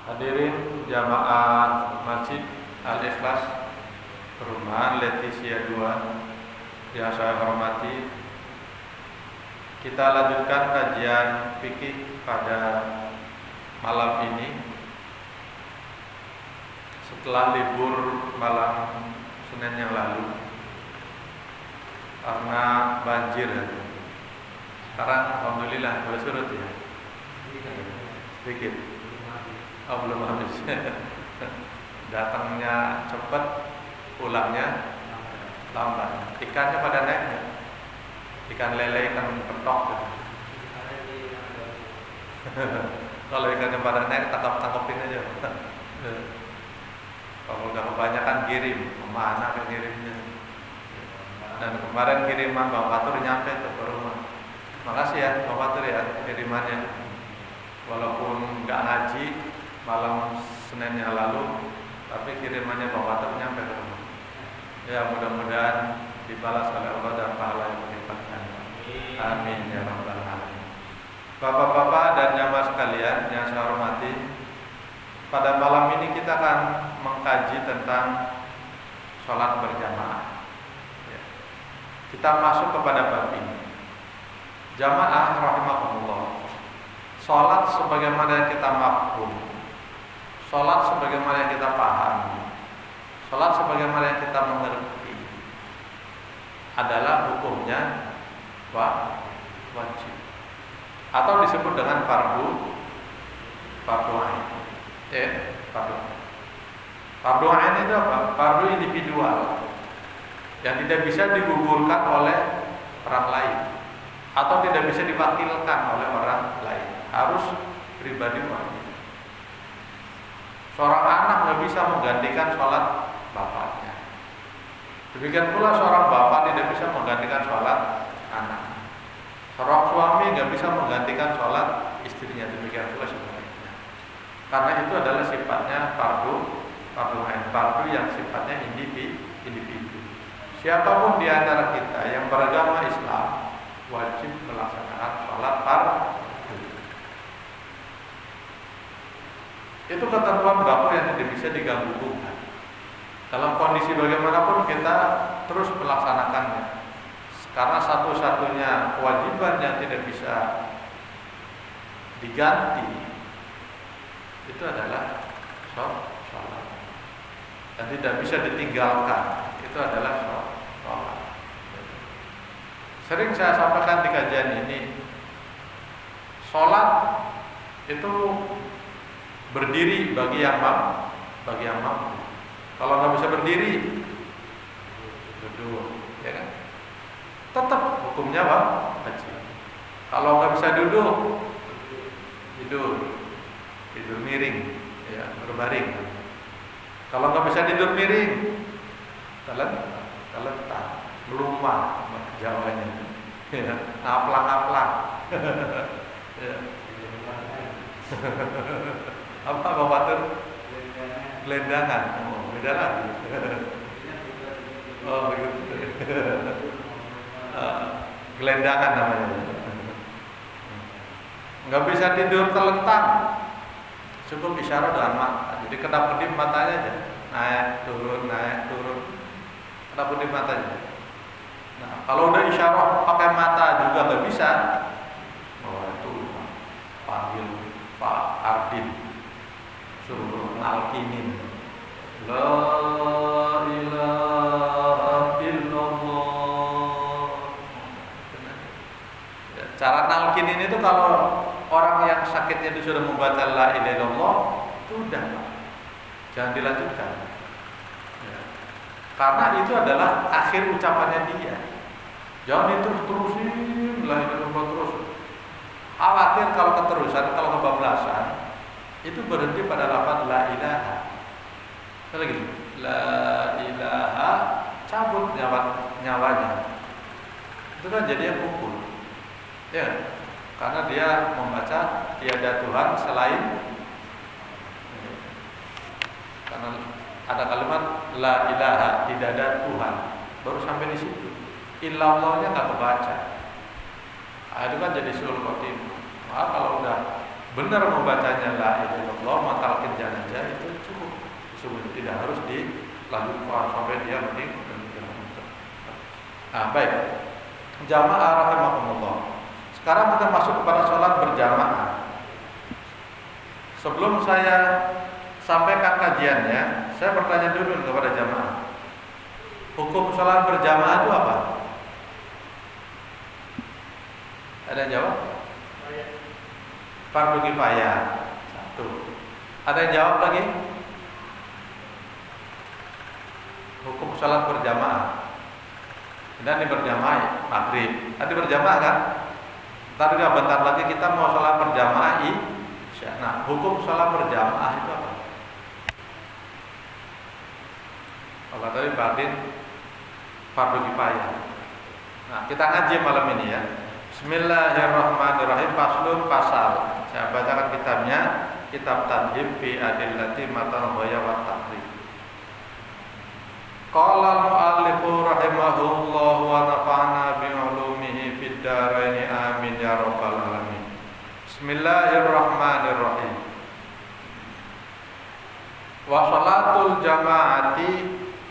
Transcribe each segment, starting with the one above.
Hadirin jamaah Masjid Al-Ikhlas Perumahan Leticia 2 yang saya hormati, kita lanjutkan kajian fikih pada malam ini setelah libur malam Senin yang lalu karena banjir. Sekarang alhamdulillah boleh surut ya, sedikit. Oh, belum habis. Datangnya cepat, pulangnya lambat. Ikannya pada naik nggak? Ikan lele, ikan petok gitu. Kalau ikannya pada naik, tangkapin aja. Kalau udah kebanyakan kirim, kemana kan kirimnya? Dan kemarin kiriman Bang Fatur nyampe tuh ke rumah. Makasih ya Bang Fatur ya kirimannya. Walaupun nggak ngaji malam Senin yang lalu, tapi kirimannya Bang Fatur nyampe ke rumah. Ya mudah-mudahan dibalas oleh Allah dan pahala yang berlipat. Amin ya rabbal alamin. Bapak-bapak dan jamaah sekalian yang saya hormati, pada malam ini kita akan mengkaji tentang sholat berjamaah. Kita masuk kepada bab ini. Jamaah rahimakumullah. Sholat sebagaimana yang kita mafhum, sholat sebagaimana yang kita pahami, sholat sebagaimana yang kita mengerti adalah hukumnya wajib atau disebut dengan fardu ain. Fardu ain itu apa? Fardu individual yang tidak bisa digugurkan oleh orang lain atau tidak bisa diwakilkan oleh orang lain, harus pribadi wajib. Seorang anak nggak bisa menggantikan sholat bapaknya. Demikian pula seorang bapak tidak bisa menggantikan sholat anak. Seorang suami nggak bisa menggantikan sholat istrinya. Demikian pula sebaliknya. Karena itu adalah sifatnya fardu ain, fardu yang sifatnya individu. Siapapun di antara kita yang beragama Islam wajib melaksanakan sholat fardu. Itu ketentuan baku yang tidak bisa diganggu-gugat. Dalam kondisi bagaimanapun kita terus melaksanakannya. Karena satu-satunya kewajiban yang tidak bisa diganti itu adalah sholat. Dan tidak bisa ditinggalkan, itu adalah sholat. Sering saya sampaikan di kajian ini, sholat itu berdiri bagi yang mampu. Kalau nggak bisa berdiri, duduk, ya kan? Tetap hukumnya wajib. Kalau nggak bisa duduk, tidur miring, ya berbaring. Kalau nggak bisa tidur miring, terletak, melumah, Jawanya, ya, ngaplang. Ya. Apa Bang Fatur? Gelendangan. Oh, beda lagi. Oh, begitu. Gelendangan namanya. Nggak bisa tidur terlentang, cukup isyarat dengan mata. Jadi kedap-kedip matanya aja, naik turun, kedap-kedip matanya. Nah, kalau udah isyarat pakai mata juga nggak bisa, itu panggil Pak Ardin, suruh nalkinin la ilaha illallah. Cara nalkinin itu kalau orang yang sakitnya itu sudah membaca la ilaha illallah, itu udah, jangan dilanjutkan. Karena itu adalah akhir ucapannya dia. Jangan diterusin la ilaha illallah terus. Khawatir kalau keterusan, kalau kebablasan, itu berhenti pada lafaz la ilaha. Lagi la ilaha, cabut nyawanya. Itu kan jadi kufur. Ya, karena dia membaca tiada Tuhan selain. Karena ada kalimat la ilaha, tidak ada Tuhan, baru sampai di situ. Illallahnya nggak kebaca. Itu kan jadi sul khotim. Kalau udah benar membacanya la ilaha illallah, matalkin sesungguhnya tidak harus dilanjutkan sampai dia meninggal. Nah, baik. Jamaah rahimakumullah. Sekarang kita masuk kepada sholat berjamaah. Sebelum saya sampaikan kajiannya, saya bertanya dulu kepada jamaah. Hukum sholat berjamaah itu apa? Ada yang jawab? Fardu kifayah. Satu. Ada yang jawab lagi? Hukum sholat berjamaah. Dan ini berjamaah maghrib. Tadi berjamaah kan? Ntar juga bentar lagi kita mau sholat berjamaah isya. Nah, hukum sholat berjamaah itu apa? Kalau tadi Bardin fardu kifayah. Nah, kita ngaji malam ini ya. Bismillahirrahmanirrahim. Faslun pasal. Saya bacakan kitabnya, Kitab Tadhib fi Adillati Matan Ghaya wa Tahrib. Qala al-mu'allifu rahimahullah wa nafa'ana bi 'ulumihi fid dharain amin ya rabbal alamin. Bismillahirrahmanirrahim. Wa shalatul jama'ati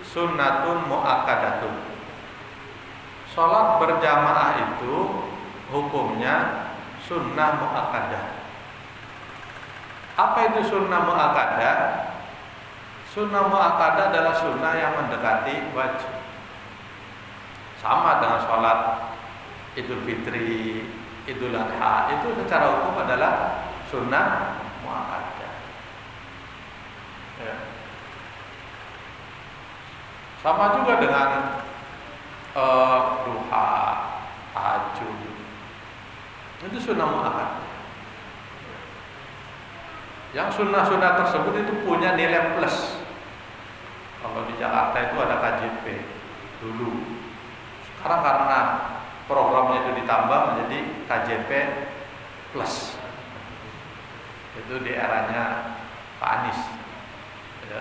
sunnatun muakkadatun. Salat berjamaah itu hukumnya sunnah muakkadah. Apa itu sunnah muakkadah? Sunnah muakkadah adalah sunnah yang mendekati wajib. Sama dengan sholat Idul Fitri, Idul Adha, itu secara hukum adalah sunnah muakkadah. Ya. Sama juga dengan duha, tahajud, itu sunnah muakkadah. Yang sunnah-sunnah tersebut itu punya nilai plus. Kalau di Jakarta itu ada KJP dulu. Sekarang karena programnya itu ditambah menjadi KJP plus. Itu di eranya Pak Anies. Ya.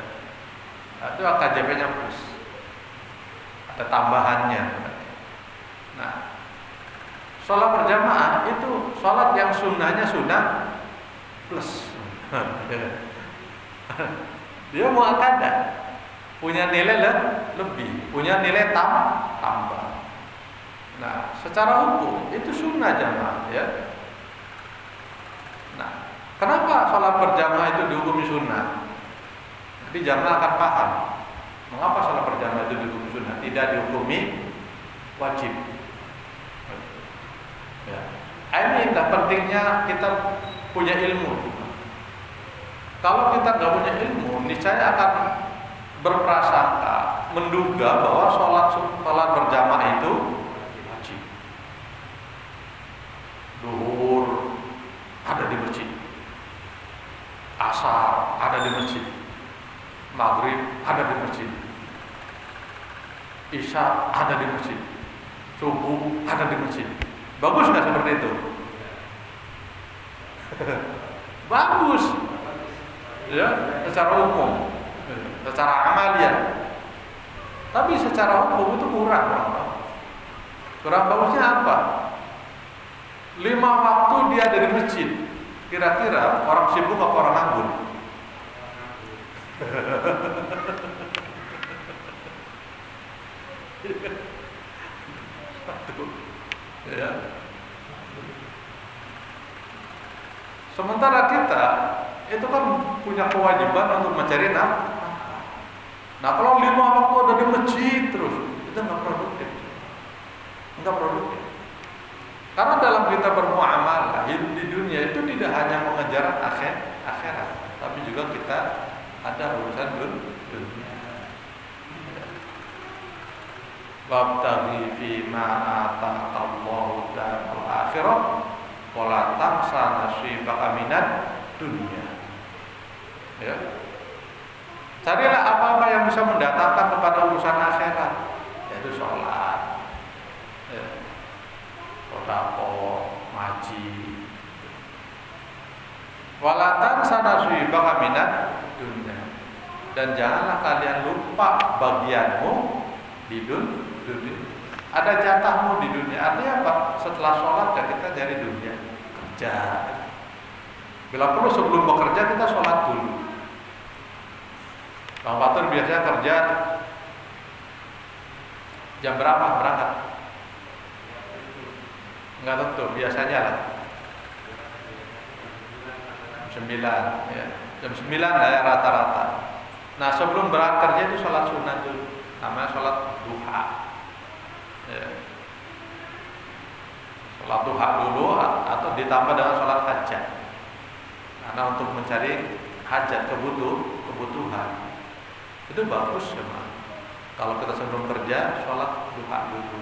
Itu KJP-nya plus. Ada tambahannya. Nah, sholat berjamaah itu sholat yang sunnahnya sunnah plus. Dia muakkadah. Punya nilai lebih, punya nilai tambah. Nah, secara hukum itu sunnah jamaah, ya. Nah, kenapa sholat berjamaah itu dihukumi sunnah? Nanti jamaah akan paham mengapa sholat berjamaah itu dihukumi sunnah, tidak dihukumi wajib. Ya. Ini pentingnya kita punya ilmu. Kalau kita nggak punya ilmu, niscaya akan berprasangka, menduga bahwa sholat berjamaah itu wajib. Duhur ada di masjid, asar ada di masjid, maghrib ada di masjid, isya ada di masjid, subuh ada di masjid. Bagus nggak seperti itu? Bagus, ya, secara umum. Secara amalia, tapi secara hukum itu kurang. Kurang bagusnya apa? 5 waktu dia ada di masjid. Kira-kira orang sibuk apa orang nganggur? Ya. Sementara kita itu kan punya kewajiban untuk mencari nafkah. Nah, kalau 5 waktu ada di masjid terus, itu nggak produktif. Karena dalam kita bermuamalah hidup di dunia itu tidak hanya mengejar akhirat, tapi juga kita ada urusan dunia. Wabtaghi fima ataqallahu darul akhirah wa la tansa nasibaka minad dunia. Ya. Carilah apa-apa yang bisa mendatangkan kepada urusan akhirat, yaitu sholat, sedekah, ngaji. Walatan sanasui bakaminat dunia. Dan janganlah kalian lupa bagianmu di dunia. Ada jatahmu di dunia. Artinya apa? Setelah sholat ya kita dari dunia kerja. Bila perlu sebelum bekerja kita sholat dulu. Bang Fatur biasanya kerja jam berapa berangkat? Enggak tentu, biasanya lah jam 9 ya. Jam 9 lah ya rata-rata. Nah sebelum berangkat kerja itu sholat sunnah dulu, namanya sholat duha ya. Sholat duha dulu atau ditambah dengan sholat hajat, karena untuk mencari hajat kebutuhan itu bagus ya Pak. Kalau kita sebelum kerja sholat duha dulu,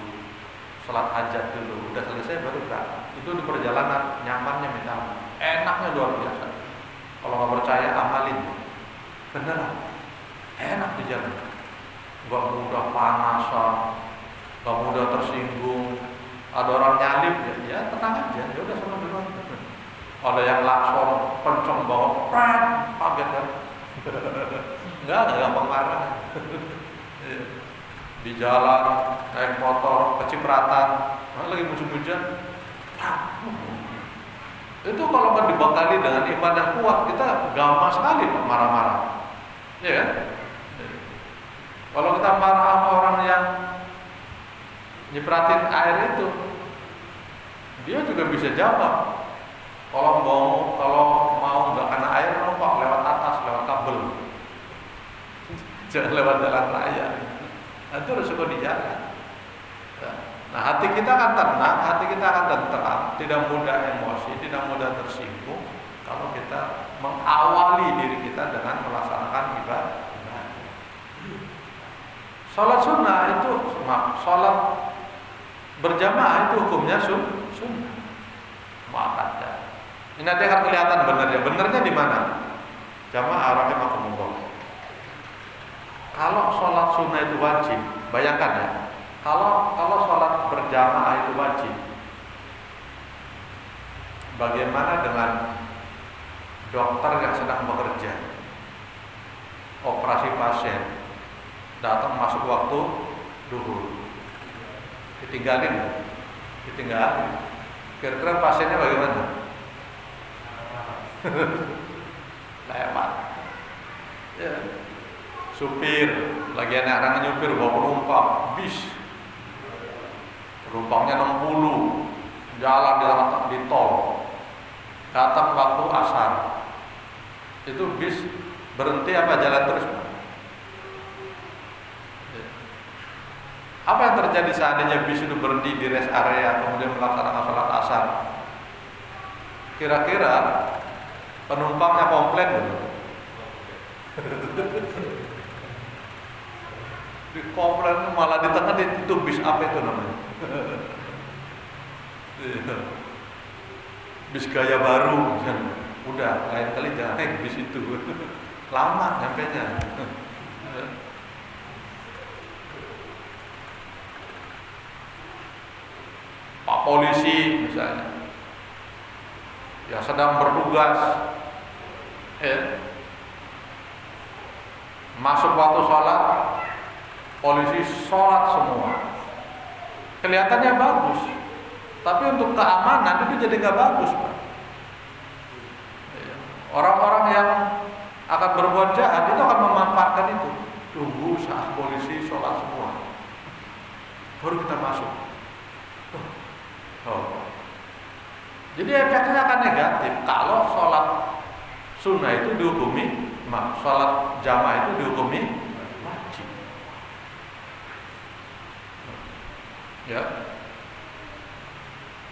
sholat hajat dulu, udah selesai baru berangkat. Itu di perjalanan nyamannya minta ampun, enaknya luar biasa. Kalau nggak percaya amalin, beneran enak di jalan, nggak mudah panasan, nggak mudah tersinggung. Ada orang nyalip ya tenang aja, ya udah sama duluan. Ada yang langsung pencong bawa, kaget kan? Enggak gampang marah. Di jalan naik motor kecipratan, lagi musim hujan. Itu kalau kan dibekali dengan iman yang kuat, kita gampang sekali marah-marah. Ya kan? Kalau kita marah sama orang yang nyipratin air itu, dia juga bisa jawab. Kalau mau nggak kena air, lompat lewat atas, lewat kabel. Jangan lewat jalan raya. Itu resiko di jalan. Nah, hati kita akan tenang, hati kita akan tenteram, tidak mudah emosi, tidak mudah tersinggung kalau kita mengawali diri kita dengan melaksanakan ibadah. Sholat sunnah itu, sholat berjamaah itu hukumnya sunnah. Muakkad. Ini nanti akan kelihatan benernya. Benernya di mana? Jamaah rahimakumullah. Kalau sholat sunnah itu wajib, bayangkan ya. Kalau sholat berjamaah itu wajib, bagaimana dengan dokter yang sedang bekerja, operasi pasien, datang masuk waktu duhur, ditinggalin. Kira-kira pasiennya bagaimana? Lewat. Ya. Supir lagi anak-anak nyupir bawa penumpang bis, penumpangnya 60, jalan di tol, datang waktu asar, itu bis berhenti apa jalan terus? Apa yang terjadi seandainya bis itu berhenti di rest area kemudian melaksanakan sholat asar? Kira-kira penumpangnya komplain belum? Di komplain malah di tengah itu bis apa itu namanya? Bis gaya baru, udah lain kali jangan naik bis itu, lama nyampenya. Pak polisi misalnya, yang sedang bertugas, masuk waktu sholat, polisi sholat semua, kelihatannya bagus, tapi untuk keamanan itu jadi nggak bagus, Pak. Orang-orang yang akan berbuat jahat itu akan memanfaatkan itu. Tunggu saat polisi sholat semua, baru kita masuk. Jadi efeknya akan negatif kalau sholat sunnah itu dihukumi, sholat jamaah itu dihukumi wajib. Ya.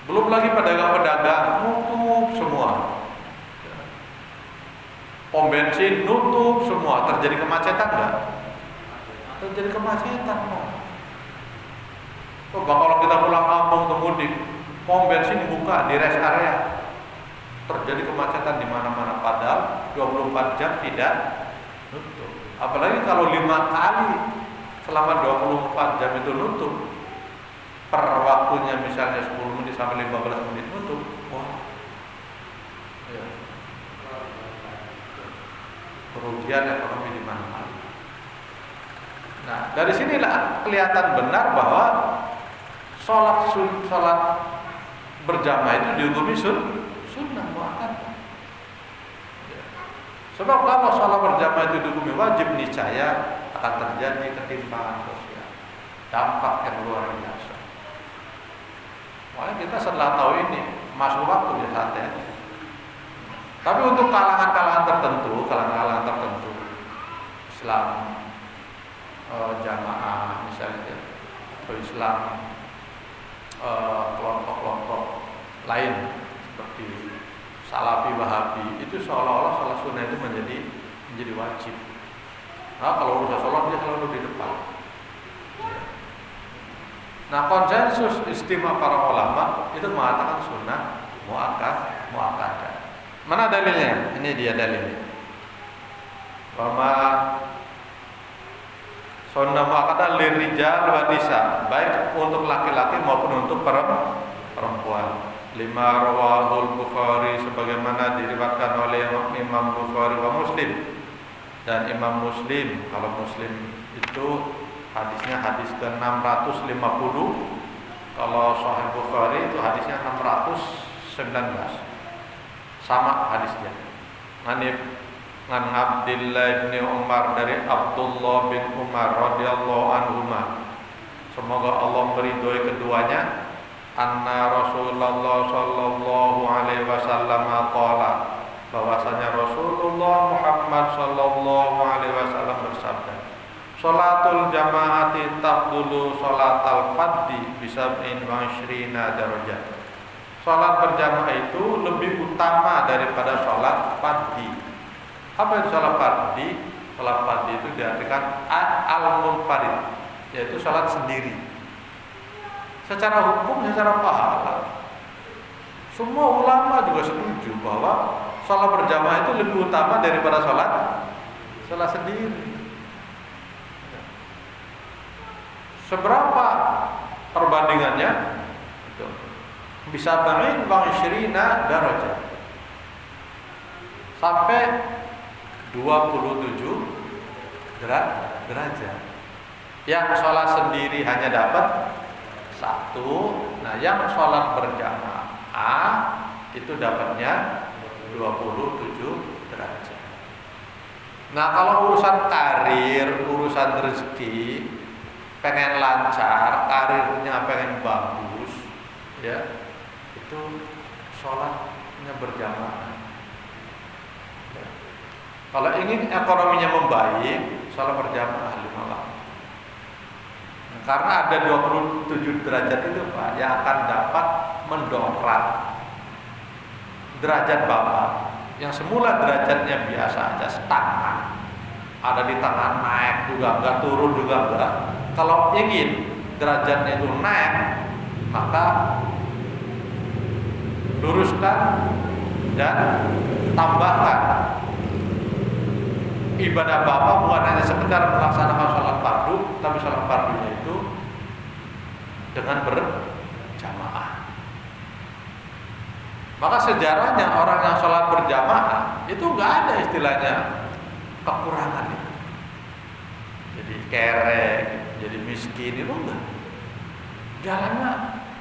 Belum lagi pedagang-pedagang nutup semua. Pom bensin nutup semua, terjadi kemacetan enggak? Terjadi kemacetan, Pak. Coba kalau kita pulang kampung ke mudik, pom bensin buka di rest area, terjadi kemacetan di mana-mana, padahal 24 jam tidak nutup. Apalagi kalau 5 kali selama 24 jam itu nutup, per waktunya misalnya 10 menit sampai 15 menit nutup, wah, ya. Kerugian ekonomi di mana-mana. Nah, dari sinilah kelihatan benar bahwa sholat berjamaah itu dihukumi sunnah muakkad. Sebab kalau sholat berjamaah itu dihukumi wajib, niscaya akan terjadi ketimpangan sosial, dampak yang luar biasa. Makanya kita setelah tahu ini, masuk waktu ya santai aja. Tapi untuk kalangan-kalangan tertentu, Islam jamaah misalnya, atau Islam kelompok-kelompok lain seperti Salafi, Wahabi, itu seolah-olah sholat sunnah itu menjadi wajib. Nah, kalau urusan sholat dia selalu di depan. Nah, konsensus istimewa para ulama itu mengatakan sunnah muakkadah. Mana dalilnya? Ini dia dalilnya. Bahwa sunnah muakkadah lirijal wa nisa, baik untuk laki-laki maupun untuk perempuan. Lima rawahul Bukhari, sebagaimana diriwayatkan oleh Imam Bukhari wa Muslim, dan Imam Muslim. Kalau Muslim itu hadisnya hadis ke-650, kalau Sahih Bukhari itu hadisnya 619, sama hadisnya. Ngan Abdillah bin Umar, dari Abdullah bin Umar radhiyallahu anhuma, semoga Allah meridhoi keduanya, anna Rasulullah sallallahu alaihi wasallam qala, bahwasanya Rasulullah Muhammad sallallahu alaihi wasallam bersabda, sholatul jamaati tafdulu sholatal fardhi bisab'in wa ishrina darajat. Sholat berjamaah itu lebih utama daripada sholat fardhi. Apa itu sholat fardhi? Sholat fardhi itu diartikan al-munfarid, yaitu sholat sendiri. Secara hukum, secara pahala, semua ulama juga setuju bahwa sholat berjamaah itu lebih utama daripada sholat sendiri. Seberapa perbandingannya? Bisa ba'in wa ishrina darajat, sampai 27 derajat. Yang sholat sendiri hanya dapat 1, nah yang sholat berjamaah itu dapatnya 27 derajat. Nah, kalau urusan karir, urusan rezeki, pengen lancar, karirnya pengen bagus, ya, itu sholatnya berjamaah. Ya. Kalau ingin ekonominya membaik, sholat berjamaah 5 waktu. Karena ada 27 derajat itu Pak, yang akan dapat mendongkrak derajat Bapak yang semula derajatnya biasa aja, stagnan, ada di tengah, naik juga enggak, turun juga enggak. Kalau ingin derajatnya itu naik, maka luruskan dan tambahkan ibadah Bapak, bukan hanya sekedar melaksanakan sholat fardu, tapi sholat fardunya itu dengan berjamaah. Maka sejarahnya orang yang sholat berjamaah itu nggak ada istilahnya kekurangan itu. Jadi kerek, jadi miskin, itu enggak.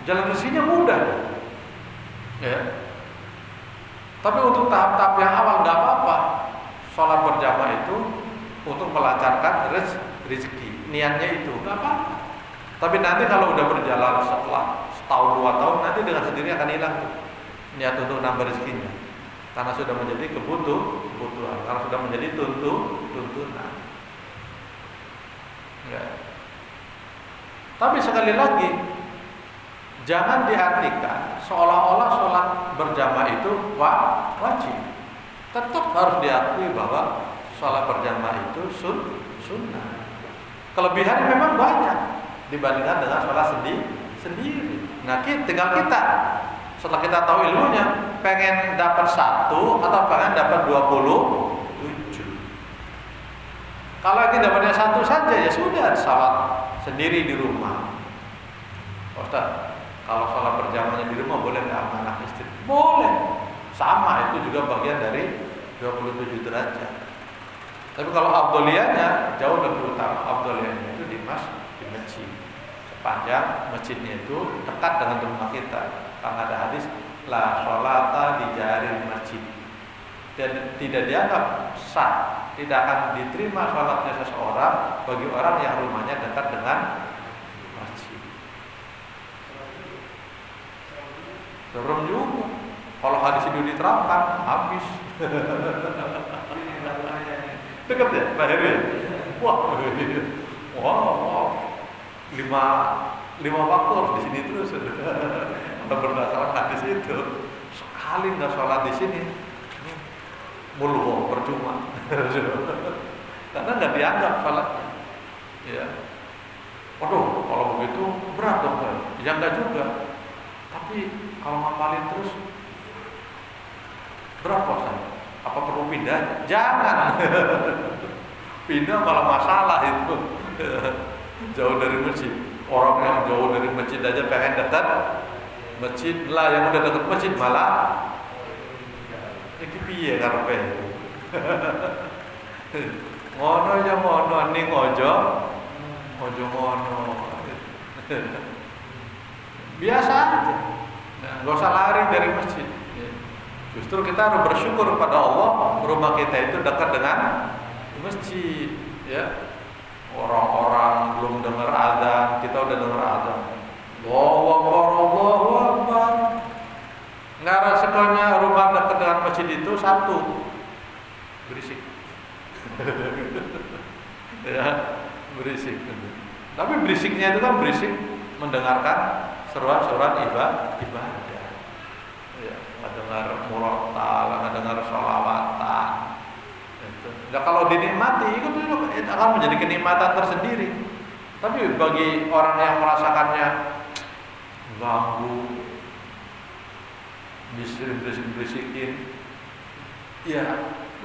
Jalan rezekinya mudah. Ya. Tapi untuk tahap-tahap yang awal nggak apa-apa. Sholat berjamaah itu untuk melancarkan rezeki, niatnya itu nggak apa-apa. Tapi nanti kalau udah berjalan setelah setahun 2 tahun, nanti dengan sendiri akan hilang tuh niat untuk nambah rezekinya, karena sudah menjadi kebutuhan, karena sudah menjadi tuntunan. Ya. Tapi sekali lagi, jangan diartikan seolah-olah sholat berjamaah itu wajib. Tetap harus diakui bahwa sholat berjamaah itu sunnah. Kelebihannya memang banyak dibandingkan dengan sholat sendiri. Nah, tinggal kita setelah kita tahu ilmunya, pengen dapat 1 atau pengen dapat 27. Kalau kita dapatnya 1 saja, ya sudah, sholat sendiri di rumah. Ustaz, kalau sholat berjamaahnya di rumah boleh nggak sama anak istri? Boleh. Sama, itu juga bagian dari 27 derajat. Tapi kalau afdholiyahnya jauh lebih utama. Afdholiyahnya itu di masjid. Sepanjang masjidnya itu dekat dengan rumah kita. Karena ada hadis, la sholata di jaril masjid. dan tidak dianggap sah, tidak akan diterima sholatnya seseorang bagi orang yang rumahnya dekat dengan masjid. Serem juga. Kalau hadis itu diterapkan, habis. Dekat ya, Pak Heru ya? Wah, lima waktu harus di sini terus. Berdasarkan hadis itu, sekali nggak sholat di sini, mulu percuma. Karena nggak dianggap sholatnya. Ya. Waduh, kalau begitu berat dong, ya nggak juga. Tapi kalau ngapalin terus berat puasanya. Apa perlu pindah? Jangan. Pindah malah masalah itu. Jauh dari masjid. Orang yang jauh dari masjid aja pengen dekat masjid lah, yang udah dekat masjid malah iki piye karepe. Ngono aja ngono ning ojo ngono. Biasa aja. Nah, enggak usah lari dari masjid. Justru kita harus bersyukur kepada Allah, rumah kita itu dekat dengan masjid, ya. Orang-orang belum dengar azan, kita udah dengar azan. Allahu Akbar. Ngara sekolahnya rumah dekat dengan masjid itu satu, berisik. Ya, berisik. Tapi berisiknya itu kan berisik mendengarkan seruan-seruan ibadah. Ya, mendengar murattal, mendengar sholawatan. Itu. Nah, kalau dinikmati itu akan menjadi kenikmatan tersendiri. Tapi bagi orang yang merasakannya ganggu, bisikin, ya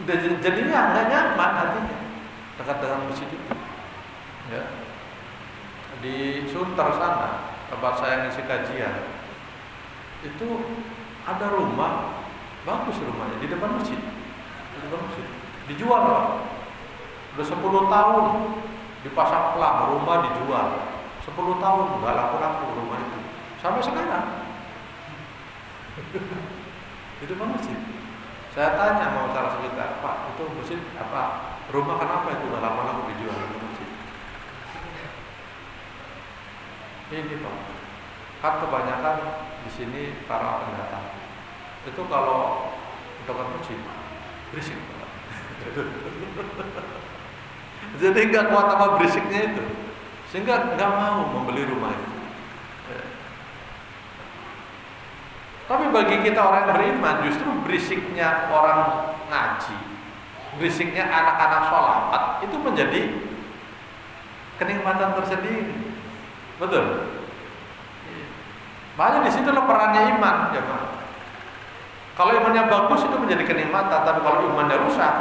udah jadinya nggak nyaman hatinya dekat dengan masjid itu. Ya. Di Sunter sana, tempat saya ngisi kajian, itu ada rumah bagus, rumahnya di depan masjid, dijual Pak. Udah 10 tahun dipasang pelang, rumah dijual 10 tahun nggak laku-laku rumah itu sampai sekarang. Di depan masjid. Saya tanya sama salah sekitar, Pak, itu masjid apa? Rumah kenapa itu nggak lama-lama dijual di masjid? Ini Pak, kan kebanyakan di sini para pendatang itu kalau dekat masjid berisik Pak. Jadi nggak kuat sama berisiknya itu, sehingga nggak mau membeli rumah itu. Tapi bagi kita orang yang beriman, justru berisiknya orang ngaji, berisiknya anak-anak sholawat itu menjadi kenikmatan tersendiri. Betul. Makanya di situ perannya iman, ya Pak. Kalau imannya bagus itu menjadi kenikmatan, tapi kalau imannya rusak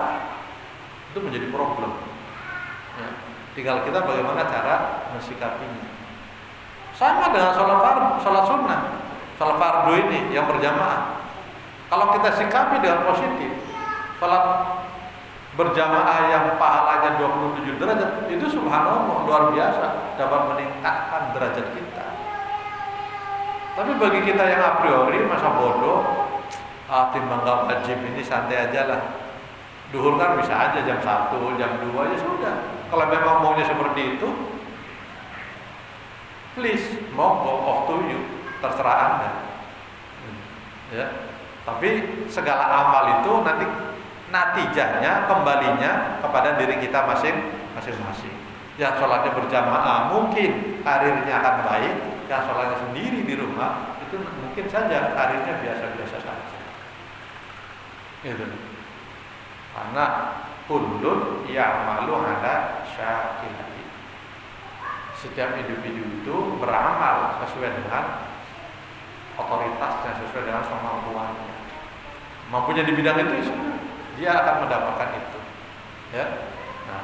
itu menjadi problem. Ya. Tinggal kita bagaimana cara mensikapinya. Sama dengan sholat sunnah, sholat fardu ini yang berjamaah. Kalau kita sikapi dengan positif, sholat berjamaah yang pahalanya 27 derajat itu subhanallah luar biasa, dapat meningkatkan derajat kita. Tapi bagi kita yang a priori masa bodoh, timbang gak wajib ini santai aja lah. Duhur kan bisa aja jam 1, jam 2 ya sudah. Kalau memang maunya seperti itu, please, monggo, off to you, terserah Anda. Ya. Tapi segala amal itu nanti natijahnya, kembalinya kepada diri kita masing-masing. Yang sholatnya berjamaah mungkin karirnya akan baik, yang sholatnya sendiri di rumah itu mungkin saja karirnya biasa-biasa saja. Gitu. Karena kullun ya'malu ala syakilati. Setiap individu itu beramal sesuai dengan otoritasnya, sesuai dengan kemampuannya. Mampunya di bidang itu, dia akan mendapatkan itu. Ya. Nah,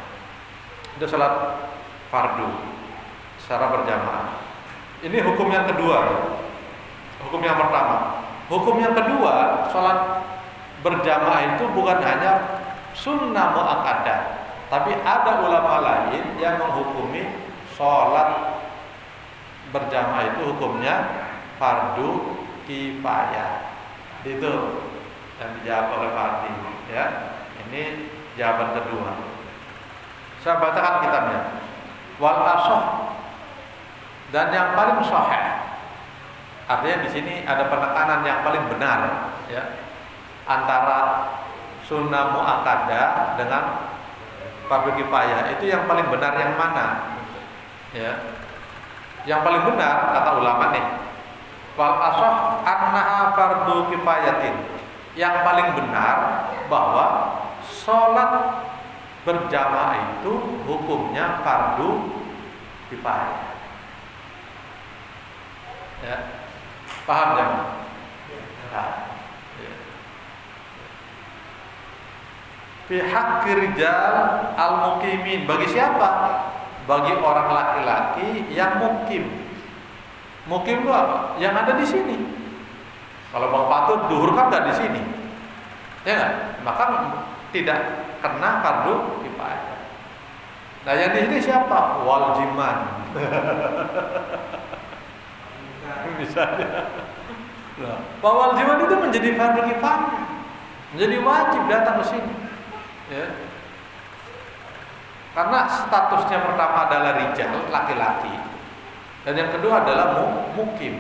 itu salat fardu secara berjamaah. Ini hukum yang kedua. Hukum yang pertama. Hukum yang kedua, salat berjamaah itu bukan hanya sunnah muakkadah, tapi ada ulama lain yang menghukumi sholat berjamaah itu hukumnya fardu kifayah. Itu yang dijawab oleh Fadli. Ya, ini jawaban kedua. Saya bacakan kitabnya. Wal ashah, dan yang paling sahih. Artinya di sini ada penekanan yang paling benar, ya, antara sunnah muakkadah dengan fardu kifayah. Itu yang paling benar yang mana? Ya, yang paling benar kata ulama nih, wal ashah annaha fardu kifayatin. Yang paling benar bahwa sholat berjamaah itu hukumnya fardu kifayah. Ya, paham jangan? Nah, ya. Fi haqqi rijal al-muqimin, bagi siapa? Bagi orang laki-laki yang mukim. Mukim itu apa? Yang ada di sini. Kalau Bang Patut duhur kan nggak di sini, ya nggak? Maka tidak kena fardu kifayah. Nah yang di sini siapa? Waljiman. Misalnya, nah, Pak waljiman itu menjadi fardu kifayah, menjadi wajib datang ke sini, ya. Karena statusnya pertama adalah rijal, laki-laki, dan yang kedua adalah mukim,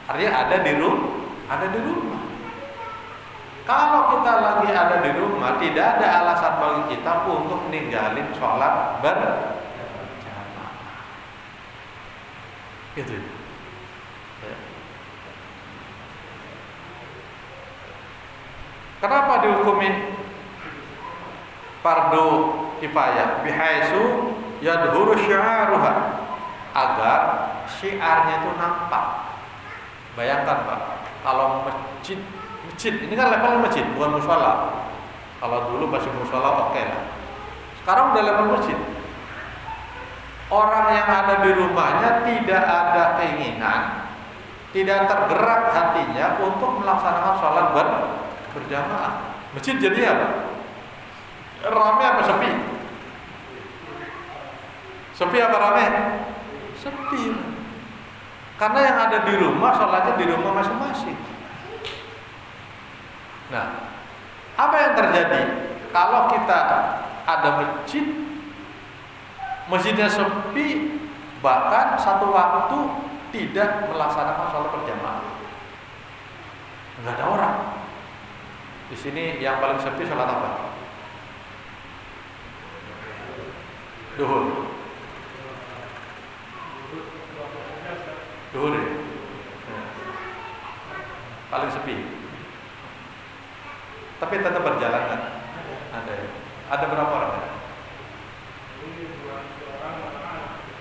artinya ada di rumah. Kalau kita lagi ada di rumah, tidak ada alasan bagi kita untuk ninggalin sholat berjamaah. Gitu. Ya. Kenapa dihukumi fardu kifayah? Bihaitsu yadhuru syi'aruha, agar syiarnya itu nampak. Bayangkan Pak, kalau masjid ini kan level masjid, bukan mushola. Kalau dulu masih mushola oke lah. Sekarang udah level masjid. Orang yang ada di rumahnya tidak ada keinginan, tidak tergerak hatinya untuk melaksanakan sholat berjamaah. Masjid jadi apa? Rame apa sepi? Sepi apa rame? Sepi. Karena yang ada di rumah sholatnya di rumah masing-masing. Nah, apa yang terjadi kalau kita ada masjidnya sepi, bahkan satu waktu tidak melaksanakan sholat berjamaah, nggak ada orang. Di sini yang paling sepi sholat apa? Duhur. Duhur ya? Paling sepi. Tapi tetap berjalan kan? Ada ya? Ada berapa orang ya?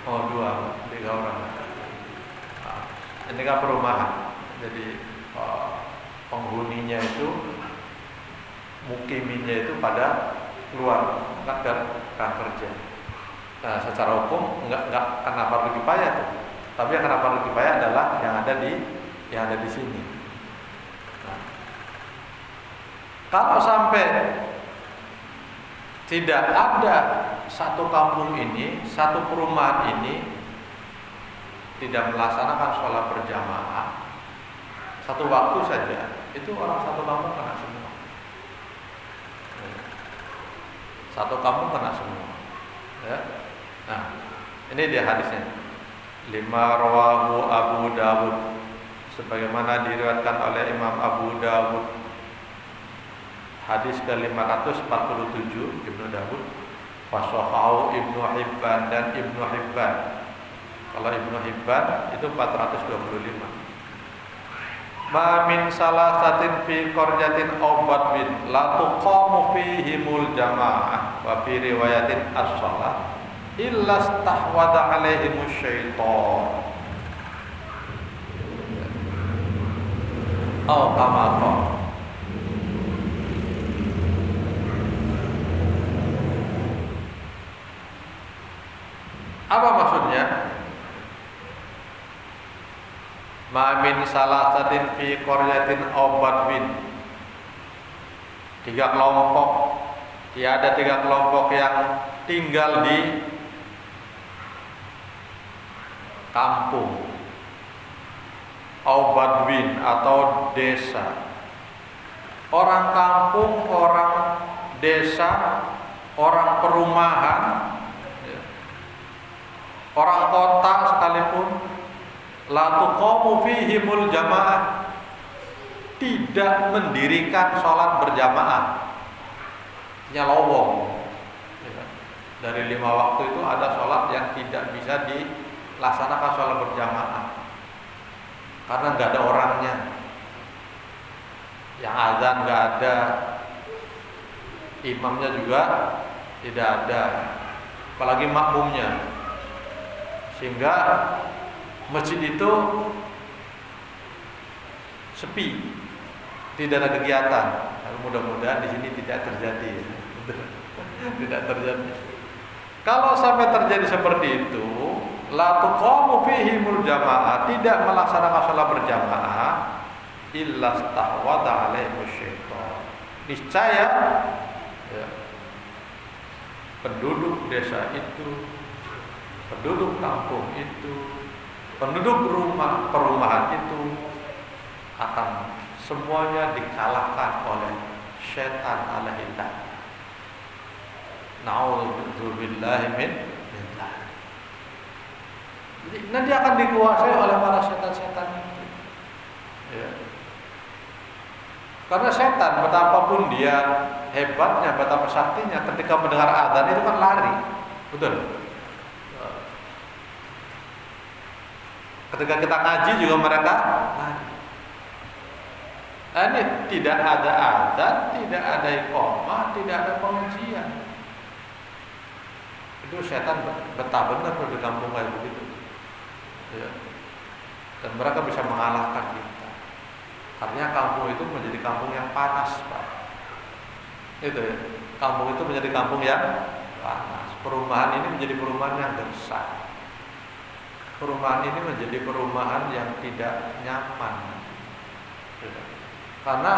Oh 3 orang. Nah, ini kan perumahan. Jadi penghuninya itu, mukiminnya itu pada keluar kan kerja. Nah, secara hukum nggak kena fardu kifayah tuh. Tapi yang kena fardu kifayah adalah yang ada di sini. Kalau sampai tidak ada satu kampung ini, satu perumahan ini tidak melaksanakan sholat berjamaah satu waktu saja, itu orang satu kampung kena semua. Satu kampung kena semua. Ya. Nah, ini dia hadisnya. 5 rawahu Abu Dawud, sebagaimana diriwayatkan oleh Imam Abu Dawud. Hadis ke-547 Ibnu Dawud, Fasohau Ibnu Hibban dan Ibnu Hibban. Kalau Ibnu Hibban itu 425. Ma min salasatin fi qaryatin aw badwin la tuqamu fihimul jamaah wa fi riwayatin as-shalah illa stahwada alaihimus syaitan. Oh, kama. Apa maksudnya? Ma min salasatin fi qaryatin aw badwin. 3 kelompok, tiada 3 kelompok yang tinggal di kampung, aw badwin atau desa. Orang kampung, orang desa, orang perumahan, orang kota sekalipun, la tuqamu fihimul jamaah, tidak mendirikan sholat berjamaah. Nyalowong. Dari 5 waktu itu ada sholat yang tidak bisa dilaksanakan sholat berjamaah karena nggak ada orangnya, yang azan nggak ada, imamnya juga tidak ada, apalagi makmumnya, sehingga masjid itu sepi, tidak ada kegiatan. Mudah-mudahan di sini tidak terjadi. Tidak terjadi. Kalau sampai terjadi seperti itu, la tuqamu fihimul jamaah, tidak melaksanakan sholat berjamaah, illa stahwada alaihi syaitan. Niscaya ya, penduduk desa itu, penduduk kampung itu, penduduk perumahan itu akan semuanya dikalahkan oleh syaitan alaihi la'nah. Na'udzubillahi min dzalik. Jadi nanti akan dikuasai oleh para setan-setan itu. Ya. Karena setan betapapun dia hebatnya, betapa saktinya, ketika mendengar adzan itu kan lari. Betul. Ketika kita ngaji juga mereka lari. Ini tidak ada adzan, tidak ada iqamah, tidak ada pengajian. Itu setan betah benar di kampung kayak begitu. Ya. Dan mereka bisa mengalahkan kita. Karena kampung itu menjadi kampung yang panas, Pak. Itu ya. Kampung itu menjadi kampung yang panas. Perumahan ini menjadi perumahan yang gersang. Perumahan ini menjadi perumahan yang tidak nyaman. Ya. Karena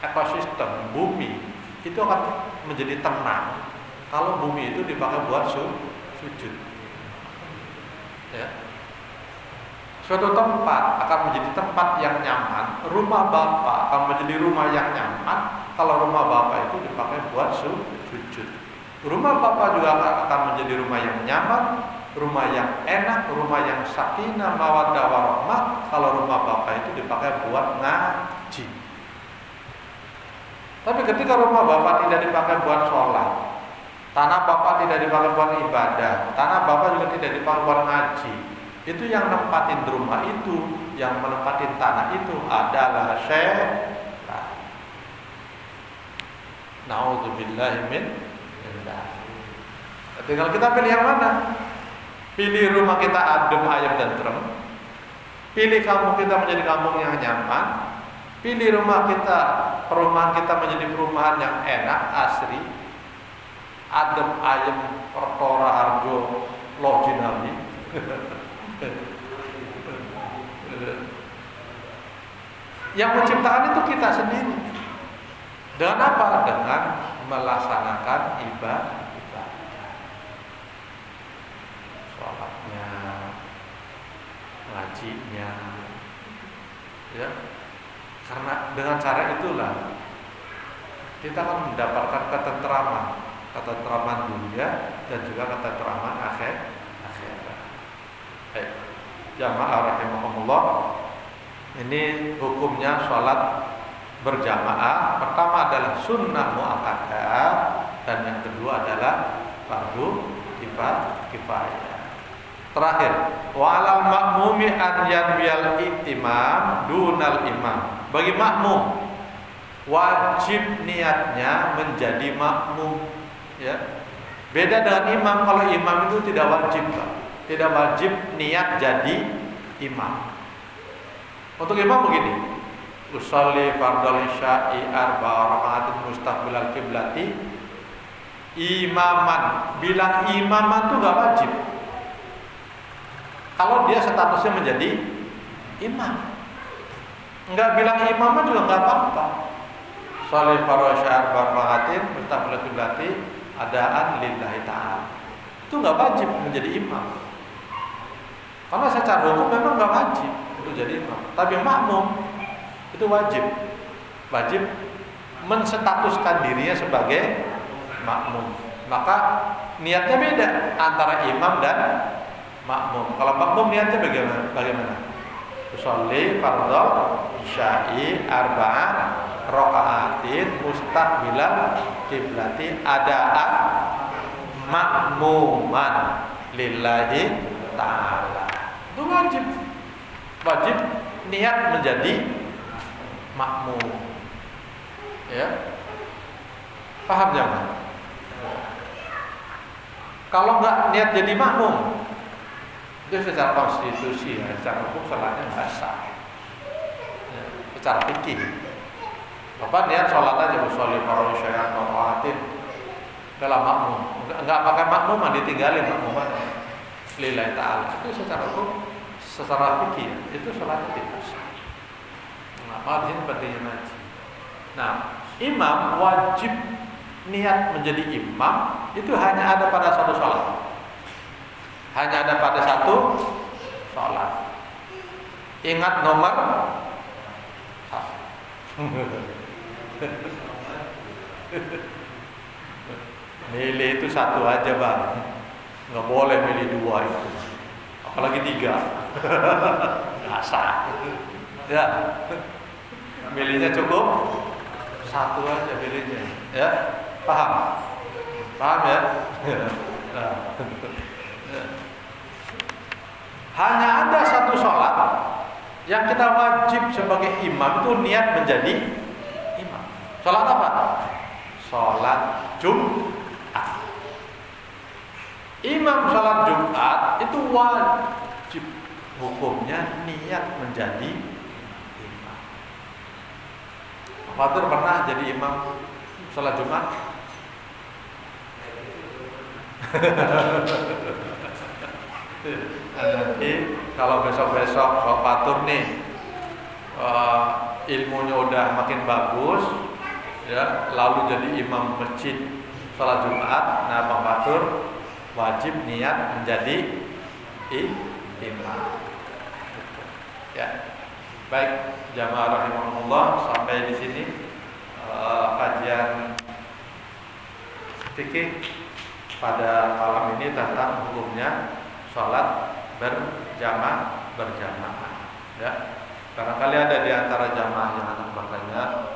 ekosistem bumi itu akan menjadi tenang kalau bumi itu dipakai buat sujud. Ya. Suatu tempat akan menjadi tempat yang nyaman. Rumah Bapak akan menjadi rumah yang nyaman kalau rumah Bapak itu dipakai buat sujud. Rumah Bapak juga akan menjadi rumah yang nyaman, rumah yang enak, rumah yang sakinah mawaddah warahmah kalau rumah Bapak itu dipakai buat ngaji. Tapi ketika rumah Bapak tidak dipakai buat sholat, tanah Bapak tidak dipakai buat ibadah, tanah Bapak juga tidak dipakai buat ngaji, itu yang nempatin rumah itu, yang menempatin tanah itu adalah syaitan. Na'udzubillahi min dzalik. Tinggal kita pilih yang mana? Pilih rumah kita adem, ayem, dan tentrem. Pilih kampung kita menjadi kampung yang nyaman. Pilih rumah kita, perumahan kita menjadi perumahan yang enak, asri, adem, ayem, perkara harjo, lojinami. Yang menciptakan itu kita sendiri. Dengan apa? Dengan melaksanakan ibadah, sholatnya, ngajinya, ya. Karena dengan cara itulah kita akan mendapatkan ketentraman dunia dan juga ketentraman akhirat. Jamaah rahimahumullah, ini hukumnya sholat berjamaah. Pertama adalah sunnah muakkadah dan yang kedua adalah fardu kifayah. Terakhir, walal makmumi an yanwiyal ihtimam dunal imam. Bagi makmum wajib niatnya menjadi makmum, ya. Beda dengan imam. Kalau imam itu tidak wajib, Pak. Tidak wajib niat jadi imam. Untuk imam begini, usolli fardhal isya'i arba'a raka'atin mustaqbilal qiblati imaman. Bilang imaman itu gak wajib kalau dia statusnya menjadi imam. Enggak bilang imaman juga enggak apa-apa. Sholli fardhal isya'i arba'a raka'atin mustaqbilal qiblati adaan lillahi ta'ala. Itu enggak wajib menjadi imam. Karena secara hukum memang enggak wajib untuk jadi imam. Tapi makmum itu wajib menstatuskan dirinya sebagai makmum. Maka niatnya beda antara imam dan makmum. Kalau makmum niatnya bagaimana? Usolli fardhol isya'i arba'ah raka'atin mustaqbilal kiblati adaan makmuman lillahi ta'ala. Itu wajib. Wajib niat menjadi makmum. Ya. Paham jangan? Kalau nggak niat jadi makmum, itu secara konstitusi, ya, secara hukum sholatnya nggak sah. Ya, secara fikih, Bapak niat sholat aja, usolli fardhu syai'an raka'atin, kalau makmum, nggak pakai makmum, ditinggalin makmuman, lillahi ta'ala. Itu secara hukum, secara fikih, itu sholatnya tidak sah. Nah, malah ini pentingnya ngaji. Nah, imam wajib niat menjadi imam itu hanya ada pada satu sholat. Hanya ada pada satu sholat. Ingat nomor milih itu satu aja bang, nggak boleh milih dua itu, apalagi tiga, nggak sah. Ya, milihnya cukup satu aja milihnya. Ya, paham? Paham ya? Nah. Hanya ada satu sholat yang kita wajib sebagai imam itu niat menjadi imam. Sholat apa? Sholat Jumat. Imam sholat Jumat itu wajib hukumnya niat menjadi imam. Fatur pernah jadi imam sholat Jumat? Nanti kalau besok-besok Pak Fatur nih ilmunya udah makin bagus, ya, lalu jadi imam masjid sholat Jumat, nah Pak Fatur wajib niat menjadi imam. Ya, baik jamaah rahimahullah, sampai di sini kajian fikih pada malam ini tentang hukumnya sholat berjamaah. Ya, barangkali ada di antara jamaah yang akan bertanya,